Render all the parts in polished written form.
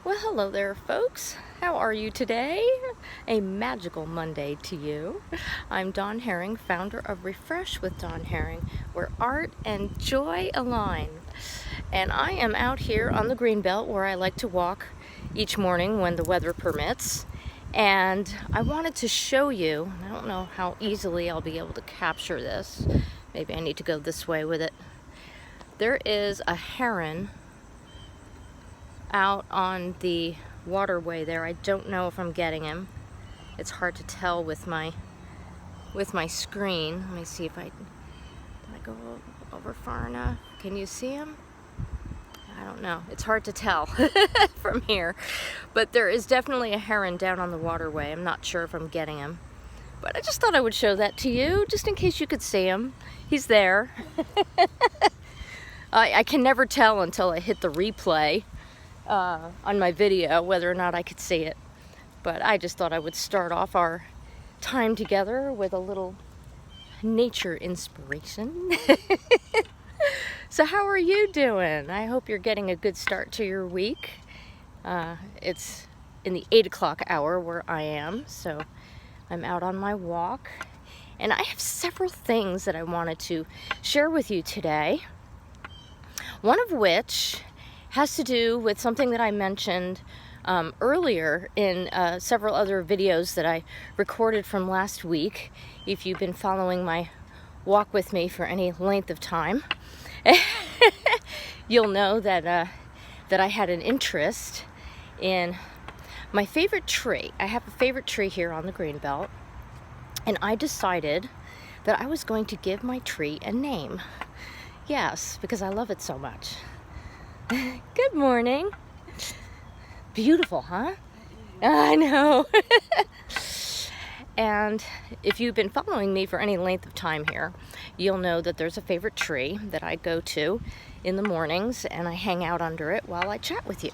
Well, hello there, folks. How are you today? A magical Monday to you. I'm Dawn Herring, founder of Refresh with Dawn Herring, where art and joy align. And I am out here on the Greenbelt where I like to walk each morning when the weather permits. And I wanted to show you, I don't know how easily I'll be able to capture this. Maybe I need to go this way with it. There is a heron out on the waterway there. I don't know if I'm getting him. It's hard to tell with my screen. Let me see if did I go over far enough? Can you see him? I don't know. It's hard to tell from here. But there is definitely a heron down on the waterway. I'm not sure if I'm getting him. But I just thought I would show that to you, just in case you could see him. He's there. I can never tell until I hit the replay on my video whether or not I could see it. But I just thought I would start off our time together with a little nature inspiration. So how are you doing? I hope you're getting a good start to your week. It's in the 8 o'clock hour where I am, so I'm out on my walk. And I have several things that I wanted to share with you today. One of which has to do with something that I mentioned earlier in several other videos that I recorded from last week. If you've been following my walk with me for any length of time, you'll know that I had an interest in my favorite tree. I have a favorite tree here on the Greenbelt, and I decided that I was going to give my tree a name. Yes, because I love it so much. Good morning. Beautiful, huh? I know. And if you've been following me for any length of time here, you'll know that there's a favorite tree that I go to in the mornings, and I hang out under it while I chat with you.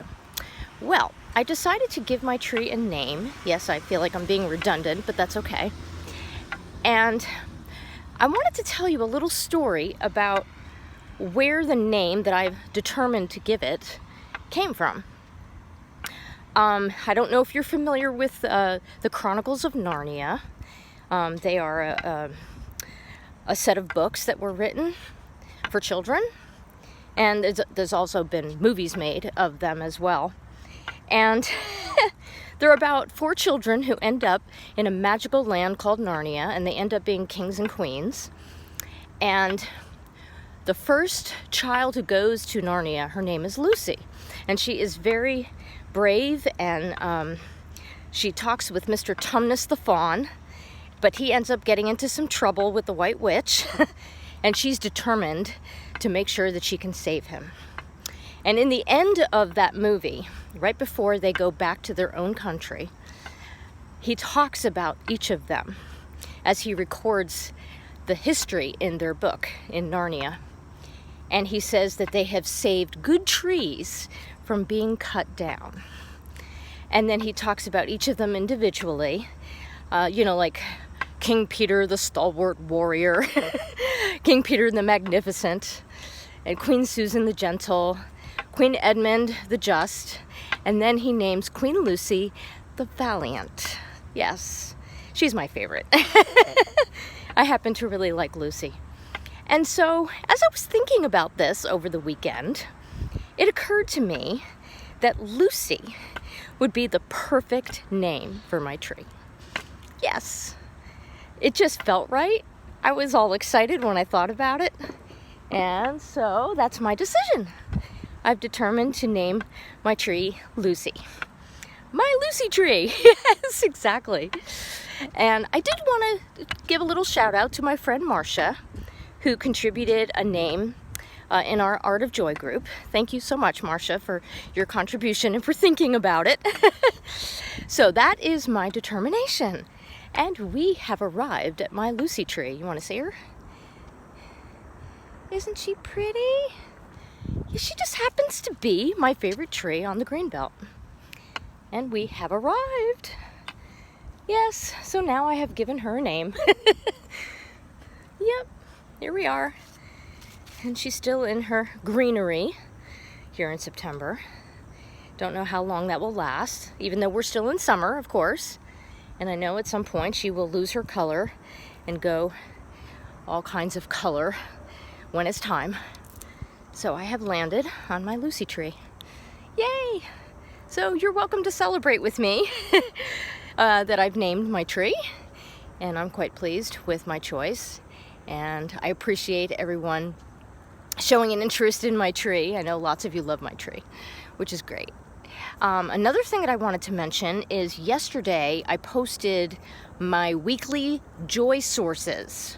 Well, I decided to give my tree a name. Yes, I feel like I'm being redundant, but that's okay. And I wanted to tell you a little story about where the name that I've determined to give it came from. I don't know if you're familiar with the Chronicles of Narnia. They are a set of books that were written for children, and there's also been movies made of them as well. And they're about 4 children who end up in a magical land called Narnia, and they end up being kings and queens. And the first child who goes to Narnia, her name is Lucy, and she is very brave, and she talks with Mr. Tumnus the Fawn, but he ends up getting into some trouble with the White Witch, and she's determined to make sure that she can save him. And in the end of that movie, right before they go back to their own country, he talks about each of them as he records the history in their book in Narnia. And he says that they have saved good trees from being cut down. And then he talks about each of them individually, like King Peter the stalwart warrior, King Peter the magnificent, and Queen Susan the gentle, Queen Edmund the just, and then he names Queen Lucy the valiant. Yes, she's my favorite. I happen to really like Lucy. And so, as I was thinking about this over the weekend, it occurred to me that Lucy would be the perfect name for my tree. Yes, it just felt right. I was all excited when I thought about it. And so, that's my decision. I've determined to name my tree Lucy. My Lucy tree! Yes, exactly. And I did want to give a little shout out to my friend Marcia, who contributed a name in our Art of Joy group. Thank you so much, Marcia, for your contribution and for thinking about it. So that is my determination. And we have arrived at my Lucy tree. You want to see her? Isn't she pretty? Yeah, she just happens to be my favorite tree on the Greenbelt. And we have arrived. Yes, so now I have given her a name. Yep. Here we are, and she's still in her greenery here in September. Don't know how long that will last, even though we're still in summer, of course. And I know at some point she will lose her color and go all kinds of color when it's time. So I have landed on my Lucy tree. Yay! So you're welcome to celebrate with me that I've named my tree, and I'm quite pleased with my choice. And I appreciate everyone showing an interest in my tree. I know lots of you love my tree, which is great. Another thing that I wanted to mention is yesterday I posted my weekly joy sources.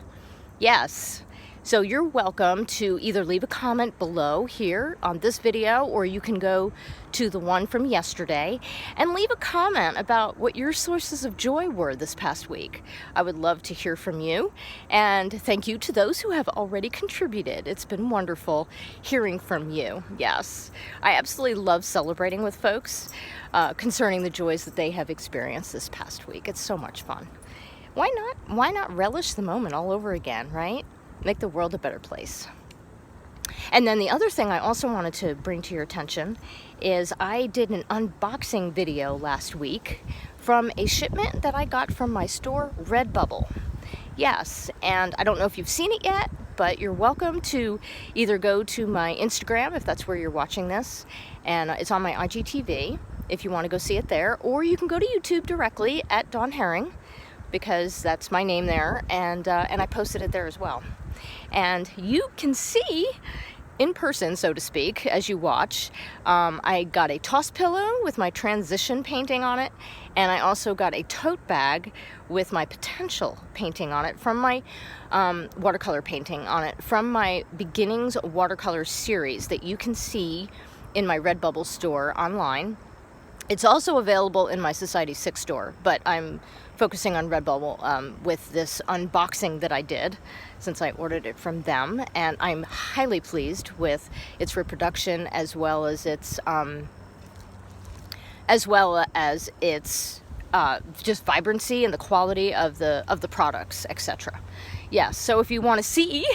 Yes. So you're welcome to either leave a comment below here on this video, or you can go to the one from yesterday and leave a comment about what your sources of joy were this past week. I would love to hear from you, and thank you to those who have already contributed. It's been wonderful hearing from you. Yes, I absolutely love celebrating with folks concerning the joys that they have experienced this past week. It's so much fun. Why not relish the moment all over again, right? Make the world a better place. And then the other thing I also wanted to bring to your attention is I did an unboxing video last week from a shipment that I got from my store, Redbubble. Yes, and I don't know if you've seen it yet, but you're welcome to either go to my Instagram, if that's where you're watching this, and it's on my IGTV, if you want to go see it there, or you can go to YouTube directly at Dawn Herring, because that's my name there, and I posted it there as well. And you can see in person, so to speak, as you watch. I got a toss pillow with my transition painting on it, and I also got a tote bag with my potential painting on it from my watercolor painting on it from my Beginnings watercolor series that you can see in my Redbubble store online. It's also available in my Society 6 store, but I'm focusing on Redbubble with this unboxing that I did since I ordered it from them, and I'm highly pleased with its reproduction as well as its just vibrancy and the quality of the products, etc. Yes, so if you want to see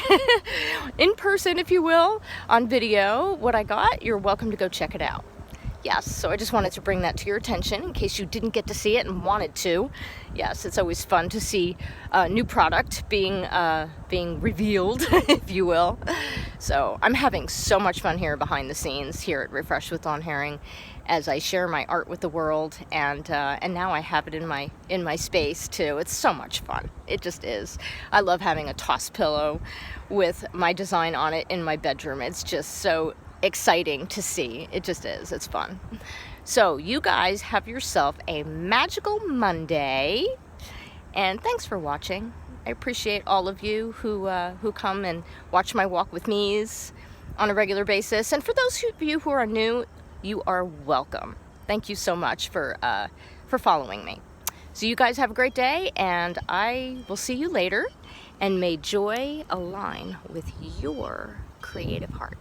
in person, if you will, on video what I got, you're welcome to go check it out. Yes, so I just wanted to bring that to your attention in case you didn't get to see it and wanted to. Yes, it's always fun to see new product being revealed, if you will. So I'm having so much fun here behind the scenes here at Refresh with Dawn Herring as I share my art with the world, and now I have it in my space too. It's so much fun. It just is. I love having a toss pillow with my design on it in my bedroom. It's just so exciting to see. It just is. It's fun. So you guys have yourself a magical Monday, and thanks for watching. I appreciate all of you who come and watch my walk with me's on a regular basis, and for those of you who are new, you are welcome. Thank you so much for following me. So you guys have a great day, and I will see you later, and may joy align with your creative heart.